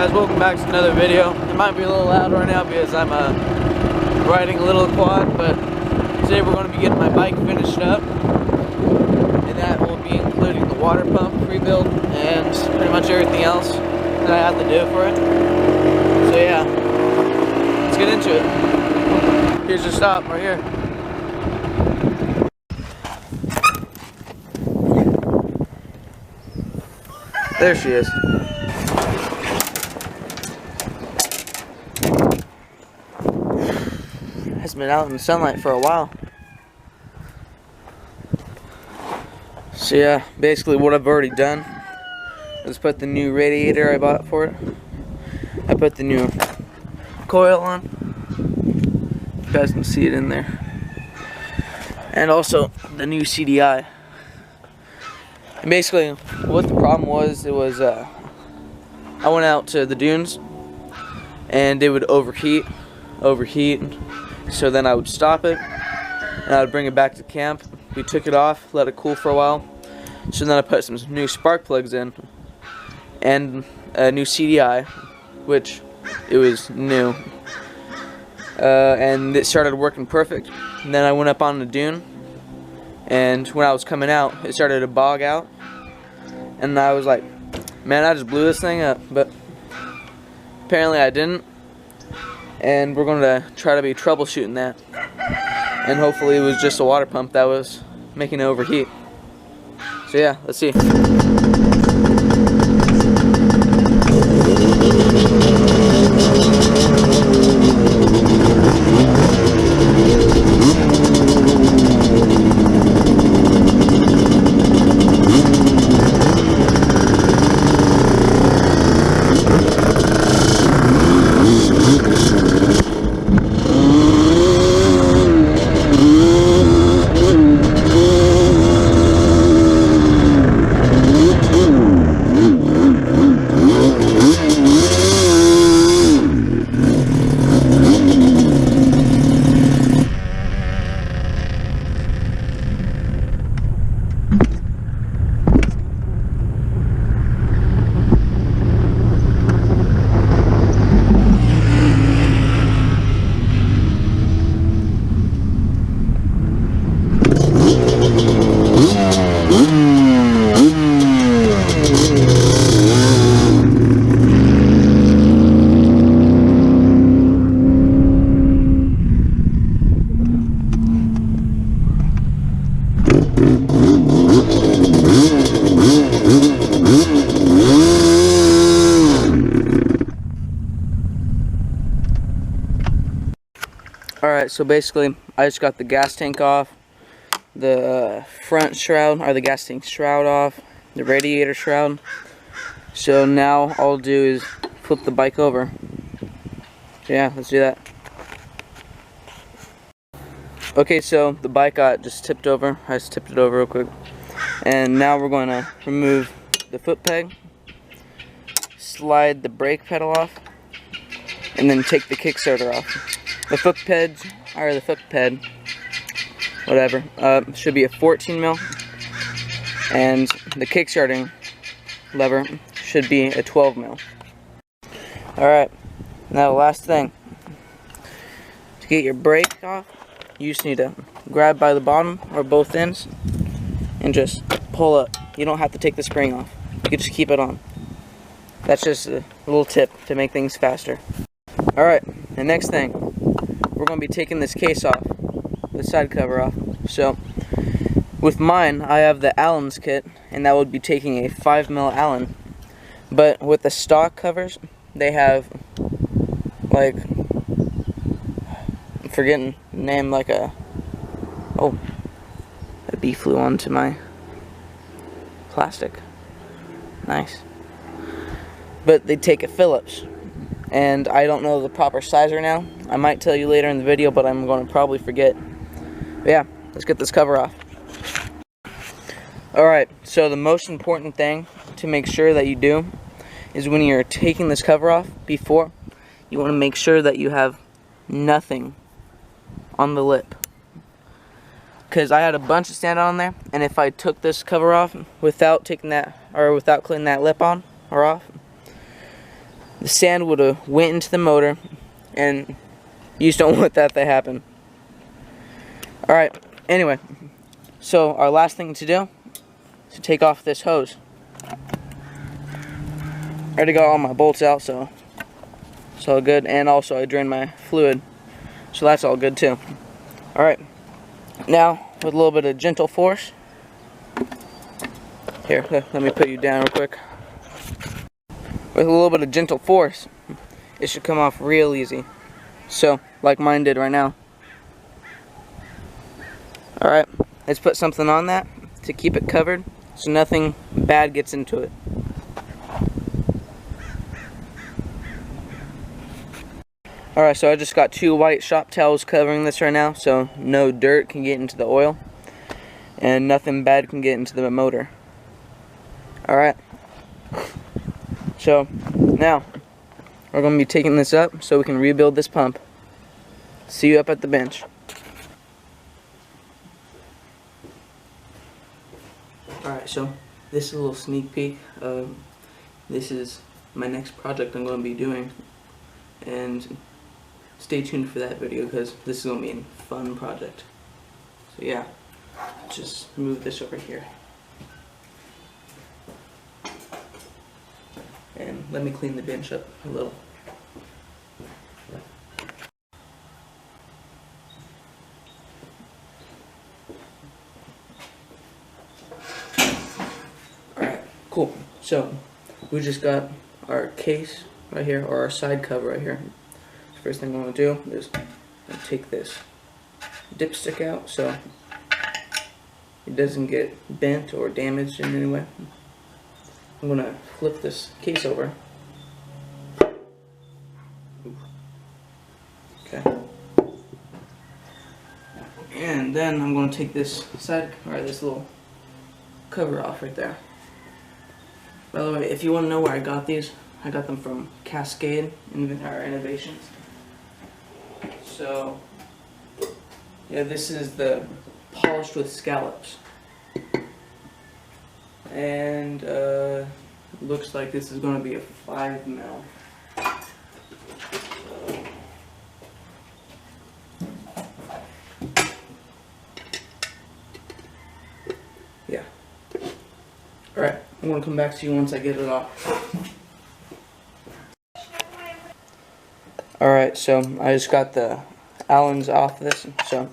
guys, welcome back to another video. It might be a little loud right now because I'm riding a little quad, but today we're going to be getting my bike finished up, and that will be including the water pump rebuild and pretty much everything else that I have to do for it. So yeah, let's get into it. Here's the stop right here. There she is. Has been out in the sunlight for a while. So yeah, basically what I've already done is put the new radiator I bought for it. I put the new coil on. You guys can see it in there. And also the new CDI. And basically what the problem was, I went out to the dunes and it would overheat, so then I would stop it and I would bring it back to camp. We took it off, let it cool for a while, so then I put some new spark plugs in and a new CDI, which it was new, and it started working perfect. And then I went up on the dune, and when I was coming out it started to bog out, and I was like, man, I just blew this thing up, but apparently I didn't. And we're going to try to be troubleshooting that, and hopefully it was just a water pump that was making it overheat. So yeah, let's see. Alright, so basically I just got the gas tank off, the front shroud, or the gas tank shroud off, the radiator shroud. So now all I'll do is flip the bike over. So yeah, let's do that. Okay, so the bike got just tipped over. I just tipped it over real quick. And now we're going to remove the foot peg, slide the brake pedal off, and then take the kickstarter off. The foot ped, or the foot ped, whatever, should be a 14 mil, and the kickstarting lever should be a 12 mil. Alright, now the last thing. To get your brake off, you just need to grab by the bottom or both ends and just pull up. You don't have to take the spring off. You can just keep it on. That's just a little tip to make things faster. Alright, the next thing. We're going to be taking this case off, the side cover off. So, with mine, I have the Allen's kit, and that would be taking a 5 mil Allen. But with the stock covers, they have, like, I'm forgetting the name, like a bee flew onto my plastic. Nice. But they take a Phillips. And I don't know the proper size right now. I might tell you later in the video, but I'm going to probably forget. But yeah, let's get this cover off. Alright, so the most important thing to make sure that you do is when you're taking this cover off, before, you want to make sure that you have nothing on the lip. Because I had a bunch of sand on there, and if I took this cover off without taking that, or without cleaning that lip on or off, the sand would have went into the motor, and you just don't want that to happen. Alright, anyway, so our last thing to do is to take off this hose. I already got all my bolts out, so it's all good, and also I drained my fluid, so that's all good too. Alright, now with a little bit of gentle force, here, let me put you down real quick. With a little bit of gentle force, it should come off real easy. So, like mine did right now. Alright, let's put something on that to keep it covered so nothing bad gets into it. Alright, so I just got 2 white shop towels covering this right now, so no dirt can get into the oil and nothing bad can get into the motor. Alright, so now we're going to be taking this up so we can rebuild this pump. See you up at the bench. Alright, so this is a little sneak peek. This is my next project I'm going to be doing, and stay tuned for that video because this is going to be a fun project. So yeah, just move this over here. And let me clean the bench up a little. Alright, cool. So, we just got our case right here, or our side cover right here. First thing I'm going to do is take this dipstick out so it doesn't get bent or damaged in any way. I'm going to flip this case over. Okay. And then I'm going to take this side, or this little cover off right there. By the way, if you want to know where I got these, I got them from Cascade Innovations. So, yeah, this is the polished with scallops. And looks like this is going to be a 5 mil. Yeah. Alright, I'm going to come back to you once I get it off. Alright, so I just got the Allens off this, so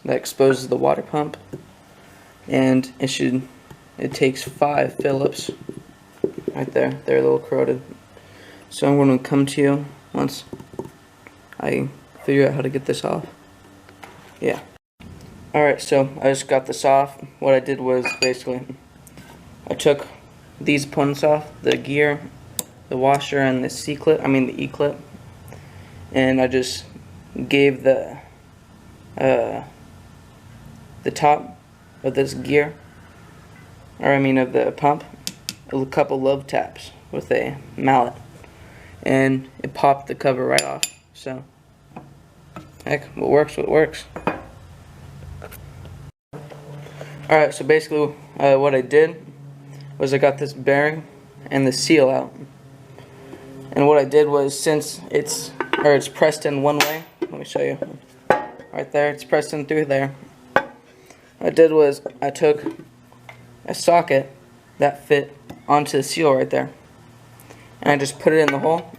that exposes the water pump. And it takes 5 Phillips. Right there, they're a little corroded. So I'm going to come to you once I figure out how to get this off. Yeah. Alright, so I just got this off. What I did was basically, I took these points off, the gear, the washer, and the the E-clip. And I just gave the top of this gear, of the pump, a couple love taps with a mallet, and it popped the cover right off. So, heck, what works. Alright, so basically what I did was I got this bearing and the seal out. And what I did was, since it's pressed in one way, let me show you. Right there, it's pressed in through there. What I did was I took a socket that fit onto the seal right there, and I just put it in the hole,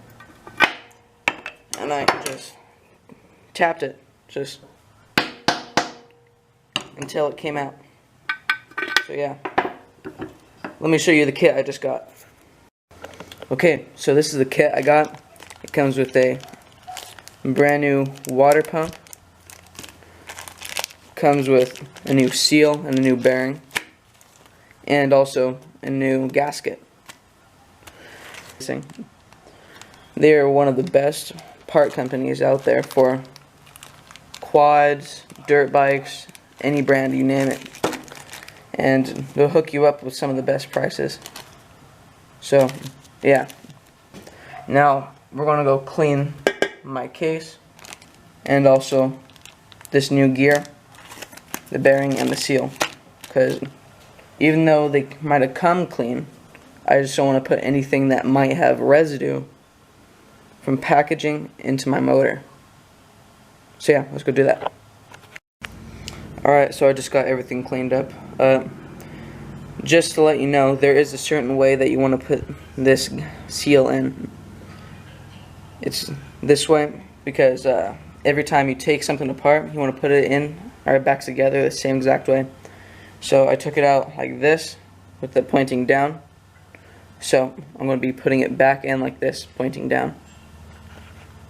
and I just tapped it just until it came out. So yeah, let me show you the kit I just got. Okay, so this is the kit I got. It comes with a brand new water pump, comes with a new seal and a new bearing, and also a new gasket. They are one of the best part companies out there for quads, dirt bikes, any brand, you name it. And they'll hook you up with some of the best prices. So, yeah. Now, we're going to go clean my case and also this new gear, the bearing and the seal. Because even though they might have come clean, I just don't want to put anything that might have residue from packaging into my motor. So yeah, let's go do that. Alright, so I just got everything cleaned up. Just to let you know, there is a certain way that you want to put this seal in. It's this way because every time you take something apart, you want to put it in or back together the same exact way. So I took it out like this with it pointing down. So I'm going to be putting it back in like this, pointing down.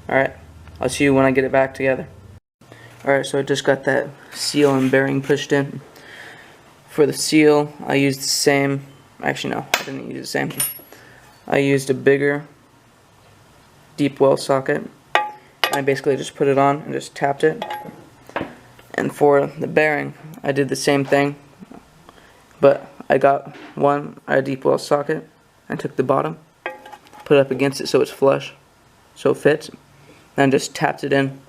Alright, I'll see you when I get it back together. Alright, so I just got that seal and bearing pushed in. For the seal, I used the same, actually no, I didn't use the same. I used a bigger deep well socket. I basically just put it on and just tapped it. And for the bearing, I did the same thing, but I got a deep well socket. I took the bottom, put it up against it so it's flush, so it fits, and just tapped it in.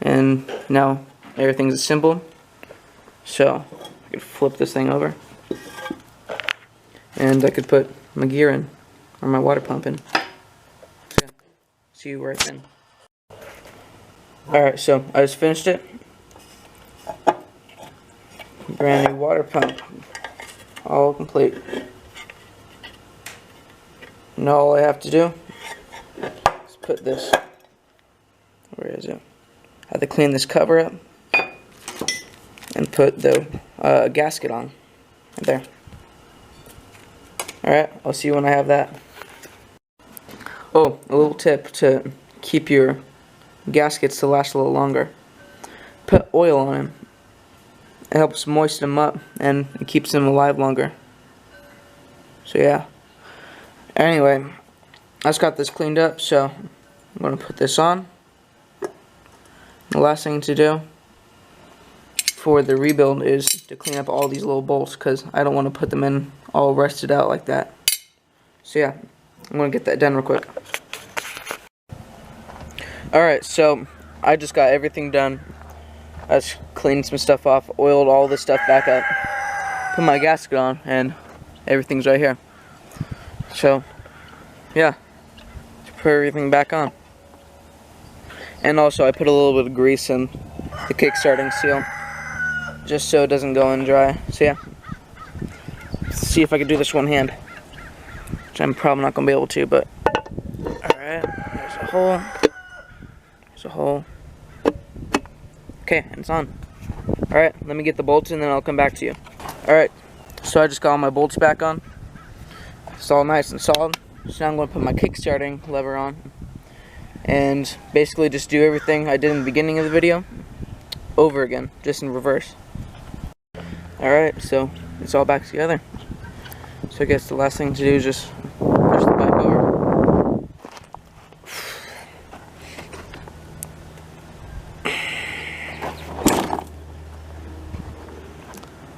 And now everything's assembled. So I could flip this thing over, and I could put my gear in, or my water pump in. So yeah, see you right then. Alright, so I just finished it. Brand new water pump, all complete. Now all I have to do is put this, where is it? I have to clean this cover up and put the gasket on right there. Alright, I'll see you when I have that. Oh, a little tip to keep your gaskets to last a little longer. Put oil on them. It helps moisten them up and it keeps them alive longer. So yeah. Anyway, I just got this cleaned up, so I'm going to put this on. The last thing to do for the rebuild is to clean up all these little bolts, because I don't want to put them in all rusted out like that. So yeah, I'm going to get that done real quick. Alright, so I just got everything done. I just cleaned some stuff off, oiled all this stuff back up, put my gasket on, and everything's right here. So yeah, put everything back on. And also I put a little bit of grease in the kick-starting seal, just so it doesn't go in dry. So yeah, let's see if I can do this one hand, which I'm probably not going to be able to, but alright, there's a hole, there's a hole. Okay, and it's on. Alright, let me get the bolts in, then I'll come back to you. Alright, so I just got all my bolts back on. It's all nice and solid. So now I'm going to put my kick-starting lever on and basically just do everything I did in the beginning of the video over again, just in reverse. Alright, so it's all back together. So I guess the last thing to do is just push the bike over.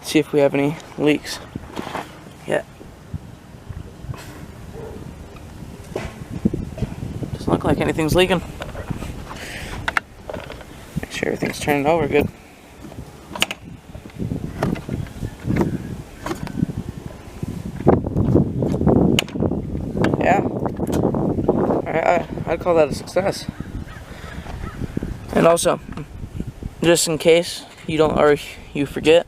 See if we have any leaks. Yeah. Doesn't look like anything's leaking. Make sure everything's turning over good. Yeah. Alright, I'd call that a success. And also, just in case you don't, or you forget,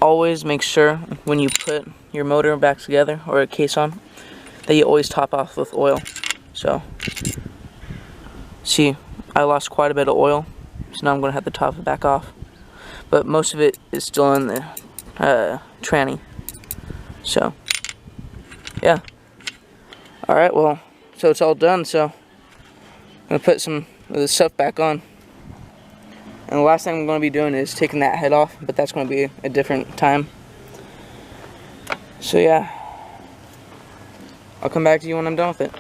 always make sure when you put your motor back together or a case on that you always top off with oil. So see, I lost quite a bit of oil, so now I'm going to have to top it back off, but most of it is still in the tranny. So yeah, alright, well, so it's all done, so I'm going to put some of this stuff back on. And the last thing I'm going to be doing is taking that head off, but that's going to be a different time. So yeah, I'll come back to you when I'm done with it.